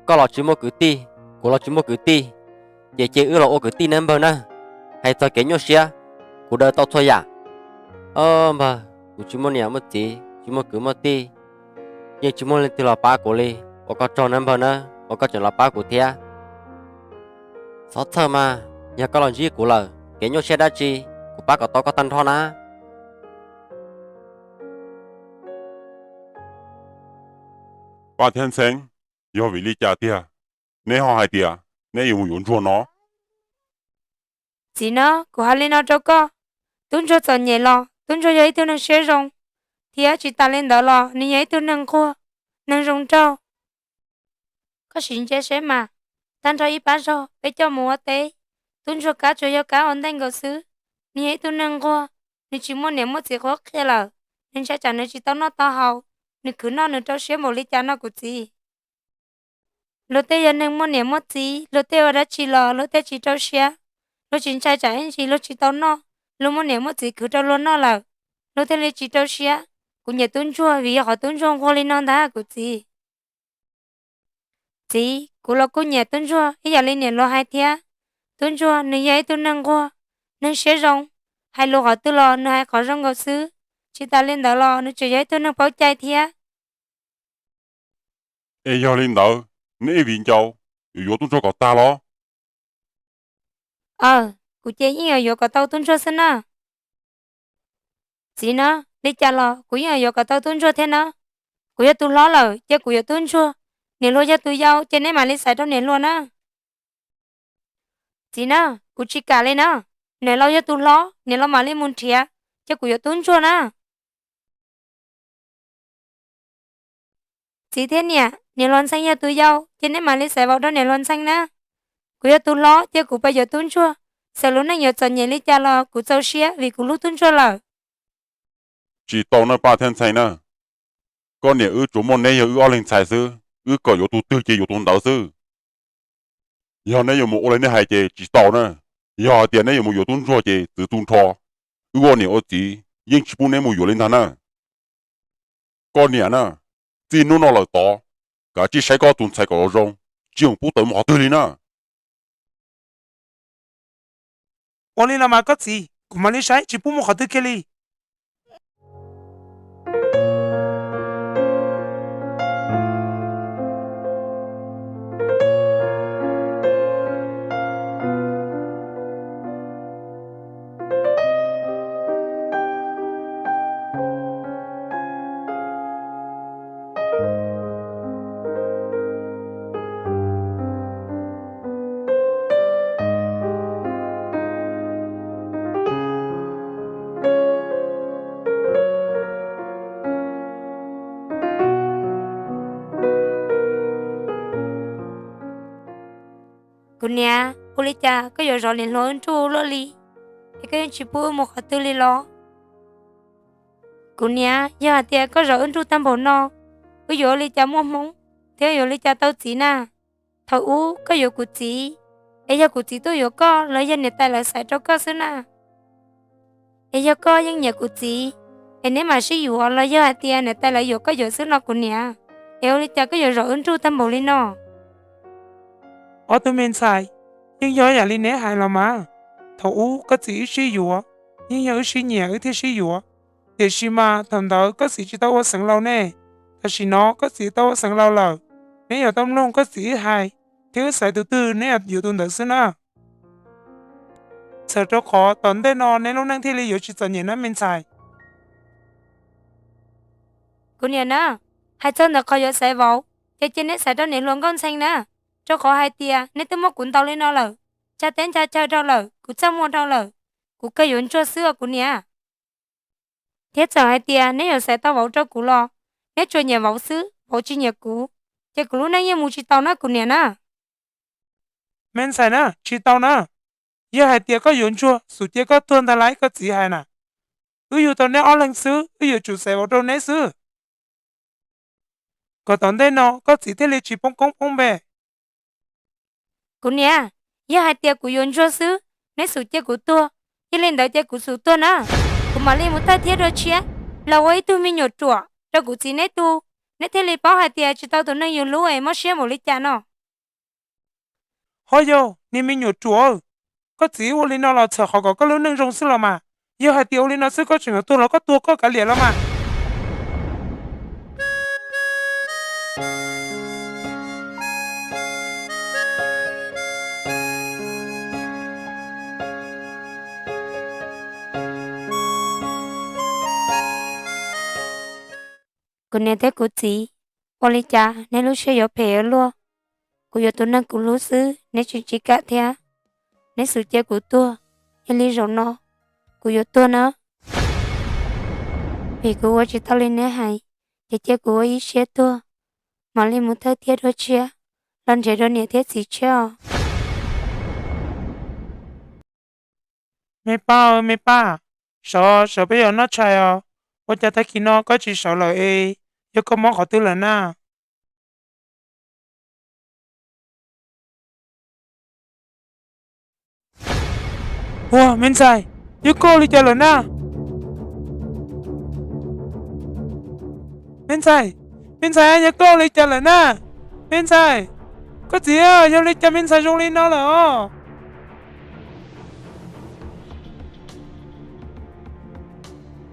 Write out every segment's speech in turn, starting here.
có là chỉ một cứ ti của là chỉ một cứ ti chị ư là ô cứ ti nên bờ nè hay cho cái nhau xia của đời tao thôi à mà của chỉ một nhà một tí chỉ một cứ một ti nhưng chỉ một lên từ là ba của li ở có tròn nên bờ nè ở có chuyện là ba của thia sáu thơ mà nhà có làm gì của là cái nhau xia đã chi của ba có tao có tăng thon á ba thiên sinh yêu vì lý cha tia nếu họ hay tia nếu yêu muốn cho nó chỉ nó của hai lên nó cho co tuân cho chọn nhẹ lo tuân cho giấy tôi năng xé rong thì á chỉ ta lên đó lo nên giấy tôi năng khua năng rong trâu có xin chế xé mà tan cho ít bán rồi để cho mua tế tuân cho cá cho cá ổn định gạo xứ nên giấy tôi năng khua nên chỉ muốn niệm một chiếc khó kia là nên sẽ chẳng nên chỉ tao nó tao hậu nên cứ nó nên cho xé một lít cha nó của gì lúc tây giờ nên muốn niệm một gì lúc tây ở đó chỉ lo lúc tây chỉ cho xé lúc chính trai trả anh chỉ lúc chỉ tao nó lúc muốn niệm một gì cứ cho luôn nó là lúc tây chỉ cho xé cũng nhớ tuân chua vì họ tuân chua hoa lên non đá của chị cũng là cũng nhớ tuân chua bây giờ lên niệm lo hai thia tuân chua nên giấy tuân năng qua nên xé rong hai lô họ tư lo nên hai khó rong gạo xứ chị ta lên đó lo nên chỉ giấy tuân năng bao chai thia yêu linh đạo nếu vì cháu yêu tôi cho cậu ta lo cụ chế như ở có tàu tuân chua xin à chị nó đi chả lo cụ như ở có tàu tuân chua thế nó cụ giờ tôi lo rồi chứ cụ giờ tuân chua nên lo cho tôi giàu cho nên mà lên xài đâu nên luôn á chị nó cụ chỉ cả lên á nên lo cho tôi lo nên lo mà lên muốn chia chứ cụ giờ tuân chua nè chị thế nè nên lo xanh cho tôi giàu cho nên mà lên xài vào đó nên lo xanh nè cụ giờ tôi lo chứ cụ bây giờ tuân chua sau lúc này nhớ chọn nhẹ lên cha lo cụ châu xía vì cụ lúc tuân chua rồi chỉ tao nó ba thiên sinh nè con nhà ư chủ môn này yêu linh sai sư ư có yêu tu tư chỉ yêu tu đạo sư giờ này yêu một ô lên hai chỉ tao nè giờ tiền này yêu một yêu tu cho tự tu thọ ư con nhà ở chỉ nhưng chỉ muốn này một yêu linh thằng nè con nhà nè chỉ nó là to cả chỉ sai có tu sai có rong chỉ用不得毛对哩呢我哩那么个字，古马哩晒，只不么好得ke哩。cô nè cô lấy cha có giờ rõ liền lo ăn chu lo li cái chỉ bữa một hạt tư li lo cô nè giờ thì có rõ ăn chu tam bộ no bây giờ lấy cha mong mong theo giờ lấy cha tao chỉ nè thầu u có giờ cụ chỉ bây giờ cụ chỉ tôi giờ có lấy dân này tay lại xài cho có xứ nè bây giờ có dân nhà cụ chỉ nếu mà sử dụng là giờ thì này tay lại giờ có giờ xứ nó cô nè em lấy cha có giờ rõ ăn chu tam bộ li no ở tôi men sai, nhưng giờ nhà linh né hại là mà, thầu u có chỉ sử dụng, nhưng giờ sử nhẹ ở thế sử dụng, để sử mà thằng đó có chỉ tao ở sân lâu nè, thật sự nó có chỉ tao ở sân lâu rồi, nếu giờ tâm long có chỉ hại, thiếu sai từ từ nếu giờ tuần đó xin à, sợ cho khó tận đây nó nên lúc năng thì lấy giờ chỉ chọn nhẹ nó men sai. cô nè nè hai chân là coi giờ sai vào, cái trên này sai đó nên luôn con xanh nè. Cho khó hai tia nên tôi mất cuốn tàu lên nó lờ cha tên cha chơi đâu lờ cụ chăm mua đâu lờ cụ cây yến cho xưa cụ nè thế giờ hai tia nếu giờ sẽ tao vào cho cụ lo nếu cho nhà vào xứ vào chi nhà cụ thì cụ lúc này như mua chi tàu nó cụ nè nè men sai nè chỉ tao nè giờ hai tia có yến chua số tia có tuần ta lại có chỉ hai nè ư tao nè ở lần xứ ư chủ sẽ vào đâu nè xứ có tận đây nó có chỉ thế là chỉ bông công bông bè cô nè giờ hai tia cụ yến cho xứ nếu số tia cụ tua giờ lên đợi tia cụ số tua nè cụ mà lên một tay thiết rồi chia là vậy tôi mình nhột chùa cho cụ chỉ nét tu nét thế là bảo hai tia chỉ tao tụi nó nhiều lúa ấy mất xe một lít chả nó hỏi yo nè mình nhổ chúa có chỉ ô lên nó là chờ họ có lớn nâng rồng sư là mà giờ hai tiêu lên nó sư có chuyện là tôi nó có tua có cả liền lắm mà cô nè thế cô chỉ ô li cha nè lúc xe yo phê luôn cô yo tôi nâng cô lúc sư nè chỉ cả thế nè sự chơi của tôi em lý rồi nó cô yo tôi nữa vì cô chỉ tao lên nè hay chỉ chơi cô ý xe tôi mà lên một thời tiết đó chia lần chơi đó nè thế gì chưa mẹ ba ơi mẹ ba sợ sợ bây giờ nó chạy à我家睇見咯，嗰次上嚟誒，一個網學到人啦。哇，明仔，一個你就人啦。明仔，明仔，一個你就人啦。明仔，嗰次啊，有你就明仔用你攞啦哦。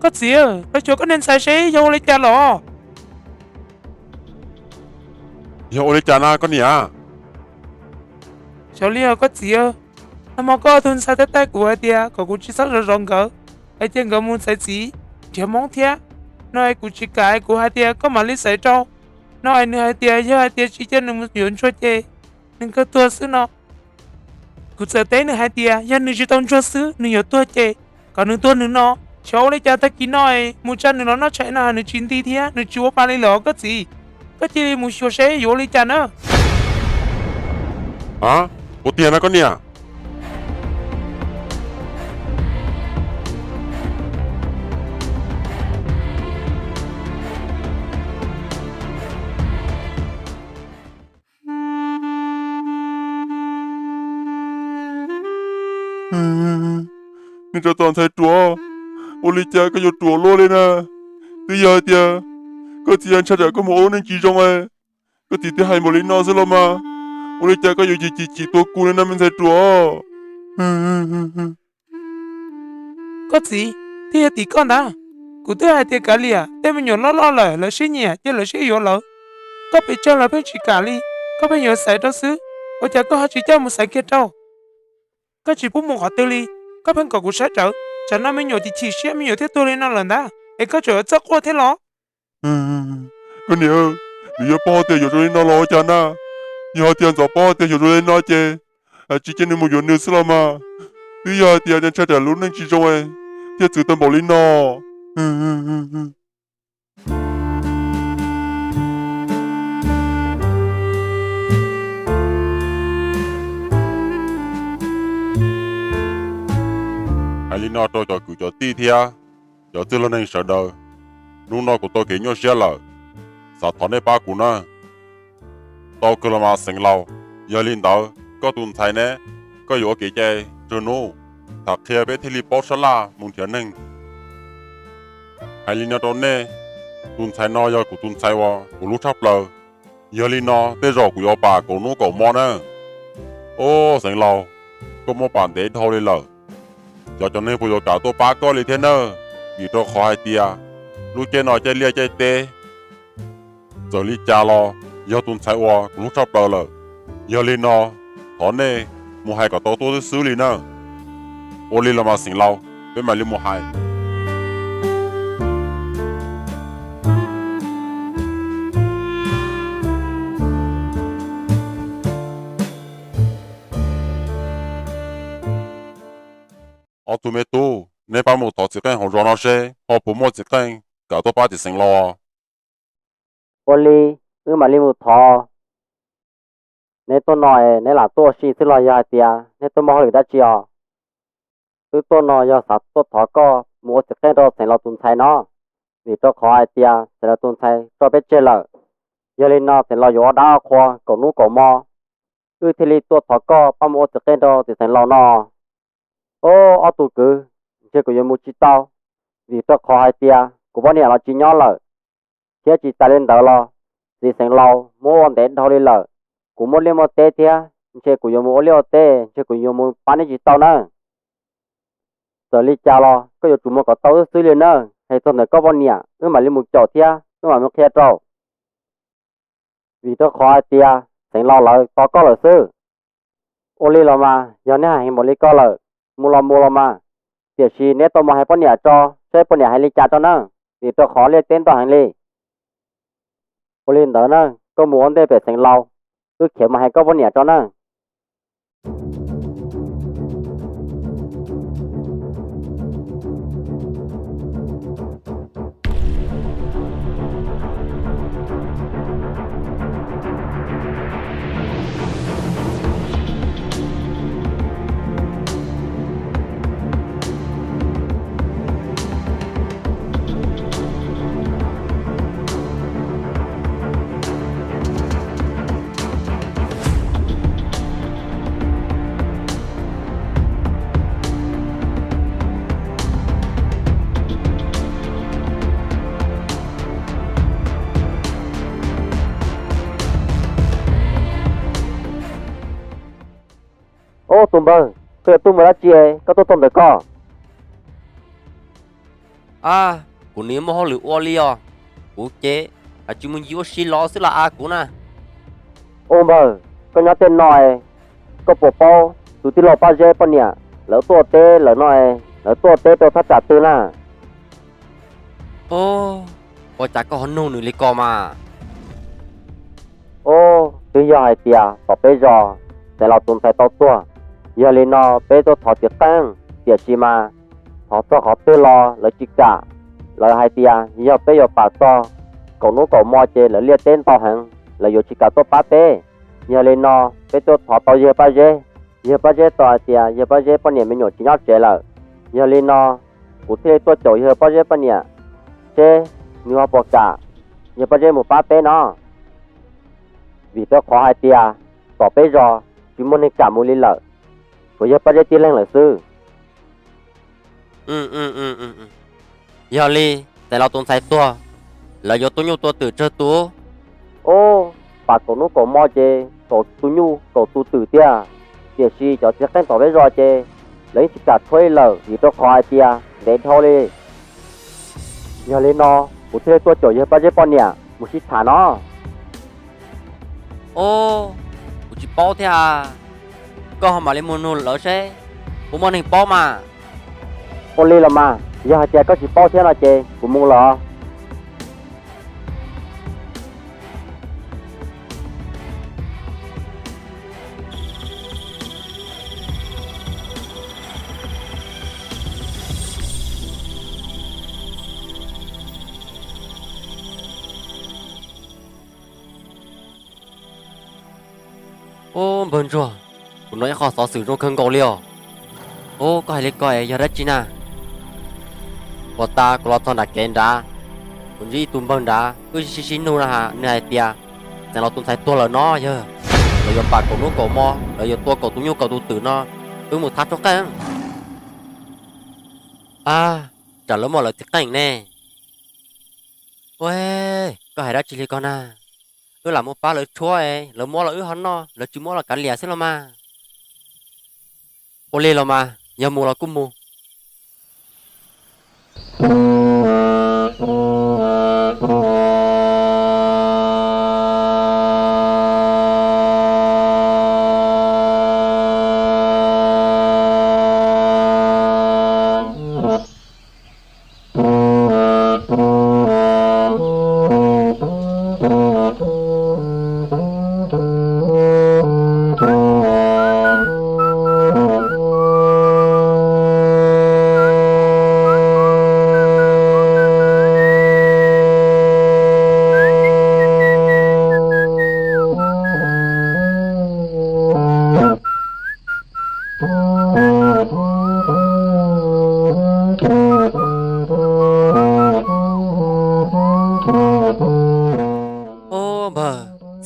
có gì à? Nó chưa có nên sai sấy vô lấy cha lọ. Vô lấy cha na con nhỉ? Sao lý có gì à? Nó mà có thun sai tay của ai tia, có cũng chỉ sắc rồi rong gỡ. Ai tia gỡ muốn sai gì? Chỉ mong thia. Nó ai cũng chỉ cái của hai tia có mà lý sai trâu. Nó ai nữa hai tia với hai tia chỉ cho nó một chuyện cho chơi. Nên có tua xứ nó. Cũng sợ té nữa hai tia, nhưng nó chỉ tông cho xứ, nó nhiều tua chơi. Còn nó tua nữa nó. Cháu lấy cha ta kỹ nói một chân nó chạy nào nó chín tí thế nó chúa ba lấy lọ cái gì cái gì một số xe vô lấy cha nữa hả có tiền à con nhỉ mình cho toàn thấy chúa Oli cha cái chỗ chùa luôn lên à, bây giờ thì có gì anh chắc có một ôn anh chỉ trong ấy, có gì thì hai một lần nữa rồi mà, Oli cha cái chỗ chỉ tôi cuốn lên mình thấy chùa, có gì thì con đã, cụ tôi hai thì cả lìa, để mình nhớ lo lại là xí nhẹ, chứ là xí yếu lỡ, có bị cho là bên chỉ cả li, có bên nhớ sai đó xứ, ở cha có hai chỉ cho một sai kia đâu, có chỉ bút một hạt tiêu li, có bên có cụ sai trở. Chẳng nói mình nhổ thì chỉ xem mình nhổ thế tôi lên nó lần đó, ấy có chỗ chắc qua thế lo. con nhớ, bây giờ bao tiền rồi nó lo chán à, giờ tiền rồi bao tiền rồi nó chơi, chỉ cho nên một chỗ nữa xí mà, bây giờ tiền anh chắc là luôn anh chỉ trong ấy, thì chỉ tầm bảo lên nó. Ai lý nó cho cứ cho tí thia, cho tư lên sợ đời, lúc nó của tôi kỹ nhau xe lợ, sao thằng này ba của nó, tao cứ làm sinh lâu, giờ linh đó có tuần thay nè, có yếu kỹ chơi, chưa nô, thật kia bé thì li bao sát la, muốn thiệt nè, ai lý nó đó nè, tuần thay nó giờ của tuần thay wa, của lúc sắp lợ, giờ linh nó tới rồi của bà của nó của mò nè, ô sinh lâu, có một bản để thôi đi lợ. Cho nên bây giờ cả tôi ba con đi thế nữa, vì tôi khỏi tia, lúc chơi nói chơi lia chơi tê, giờ đi cha lo, giờ tuần sai qua cũng lúc sắp đầu rồi, giờ đi nó, thằng này mua hai cái tôi xử lý nữa, ô đi làm mà sinh lâu, bên mà đi mua hai. Ở tụi mẹ tu, nếu ba một thọ chỉ cần học rõ nó sẽ, họ bố một chỉ cần cả tôi ba chỉ sinh lo. Oli, mà đi một thọ, nếu tôi nói nếu là tôi xin thứ lo ya tia, nếu tôi mong được đã chiều, tôi nói ya sát tôi thọ có một chỉ cần đó thành là tuần thay nó, vì tôi khỏi tia thành là tuần thay cho biết chơi lợi, giờ lên nó thành là yếu đau khoa, cổ nú cổ mò, thì li tôi thọ có ba một chỉ cần đó thì thành là nó. Ô, ở tụ cứ, chưa có một chỉ tao, vì tôi khó hai tia, của bọn này là chỉ nhỏ lợi, thế chỉ ta lên đó lo, vì thành lâu, mua ổn định thôi đi lợi, của một liên một tê tia, chơi của yo mua liao tê chơi của yo mua bán chỉ tàu nữa giờ đi cha lo có yo chủ mua có tàu xử liền nữa hay thôi này có bao nhiêu cứ mà đi mua chậu thia cứ mà mua khe trâu vì tôi khó tia thành lo lại có lời sư ô li lo mà giờ này hay một li có lời mua lo mà tiệt chi nếu tôi mà hay bao nhiêu cho chơi bao nhiêu hay li cha cho nữa vì tôi khó lên tên tôi hành li ô li đó nữa có muốn để về thành lâu cứ kiểu mà hay có bao nhiêu cho nữa ô tụm bơ cứ tụm mà đã chia có tôi tụm được co à của nếu mà họ lựa ô li à của chế à chúng mình yêu xí lo xí là à của nè ô bơ có nhớ tên nói có bộ bao tụi tí lo bao giờ bao nhiêu lỡ tua tê lỡ nói lỡ tua tê tôi thắt chặt tư nè ô ôi chả có hòn nô nữa li co mà ô bây giờ hay tiệt bảo bây giờ đểเราตุนใส่ตัวตัวgiờ lên nó bây giờ thọ tiệt tăng tiệt chi mà thọ cho họ tư lo lấy chi cả lấy hai tiệt giờ bây giờ bà cho cậu nó cậu mua chơi lấy liệt tên tao hàng lấy giờ chi cả tôi bắt bé giờ lên nó bây giờ thọ tao giờ bao giờ tao tiệt giờ bao giờ bao nhiêu mình nhổ chỉ nhóc chơi là giờ lên nó cụ thể tôi chơi giờ bao giờ bao nhiêu chơi nhiều bọc cả giờ bao giờ một bắt bé nó vì tôi khó hai tiệt tao bây giờ chỉ muốn nên cả một lý lợi bây giờ bao giờ tiền lên là sư giờ li tạiเราตรงใส่ตัวแล้วยตัวยูตัวตื่นเจอตัวโอ้ปากของนู้นก็มอเจก็ตัวยูก็ตัวตื่นเตี้ยเดี๋ยวชีจะเสียกันต่อไปรอเจlấy chỉ cả thuê lờ vì tôi khỏi tia đến thôi đi giờ lên nó một thuê tôi chỗ giờ bao giờ bao nhiêu một chiếc thả nó ô một chiếc bao thế à có mà lên một nồi lỡ xe một món hình bao mà ô li là mà giờ chị có chỉ bao thế là chị của mua lọ ô bận rồi cũng nói khó xóa sử dụng khăn gạo liều ô có hay lấy coi giờ đất chi na bọn ta có lo thằng đã kén đã cũng gì tụm bận đã cứ xin nô ra hà này tiaแต่เราตุ้มใส่ตัวเลยเนาะเยอะเรายอมปากของนู้นของมอเรายอมตัวของตุ้มยูของตุ้มตื่นเนาะหมดทัดทุกครั้งจัดแล้วหมดเลยติดแต่งแน่เว้ยก็ให้ได้จีเลยก่อนนะlàm một ba lời chúa ấy lời mua là hắn nó lời chỉ mua là cả lìa xí lo mà ô lê lo mà nhà mua là cũng mua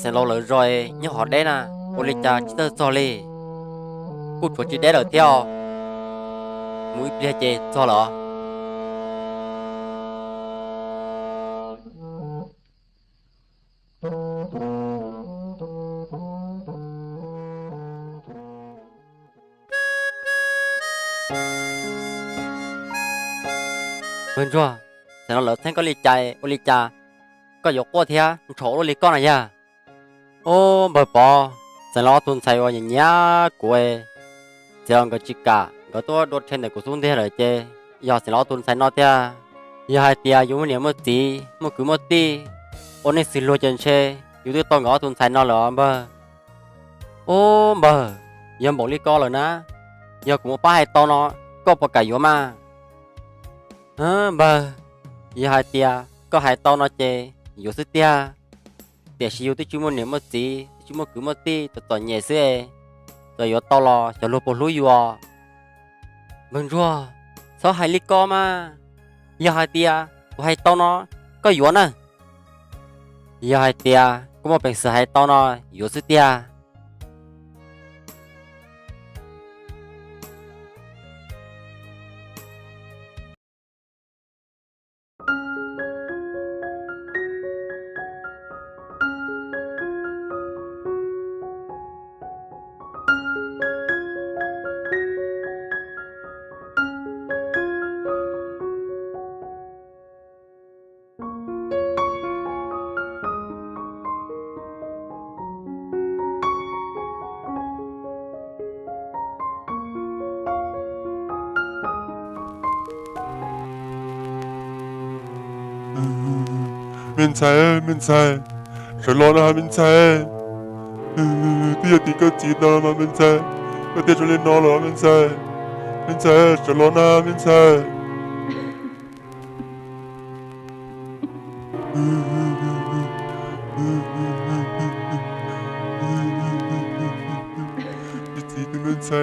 sẽ lâu lỡ rồi nhưng họ đây nè ô lê cha chỉ tơ cho lê cút của chị đế ở theo mũi bia chê cho lọ Vâng rồi, sẽ nó lỡ thêm có ly chạy, ô ly trà, có dọc qua thea, chỗ ô ly con này ya. Ô bà bò, sẽ nó tuần xài vào nhà nhá của em. Sẽ ông có chỉ cả, có tôi đốt trên này của xuống thế rồi chứ. Giờ sẽ nó tuần xài nó thea. Giờ hai tia dùng một một tí, một cứ một tí. Ô nên xin lỗi chân chê, dù tôi ngõ tuần xài nó lỡ bà. Ô bà, giờ bỏ ly con rồi ná. Giờ cũng một ba hai to nó, có một cái yếu mà. Bà, giờ hai tia, có hai to nó chê, yếu sức tia. Để sử tới chúng một tí, chúng một cứ một tí, tao nhẹ xí. Rồi yếu to lo, cho lô bộ lúa yếu. Vâng rồi, sao hai ly con mà. Giờ hai tia, có hai to nó, có yếu nè. Giờ hai tia, có một bệnh sự hai to nó, yếu sức tia. Mình sai, rồi lo là mình sai. Bây giờ thì có chỉ đó mà mình sai, có thể cho lên nó là mình sai, rồi lo là mình sai. Thì mình sai,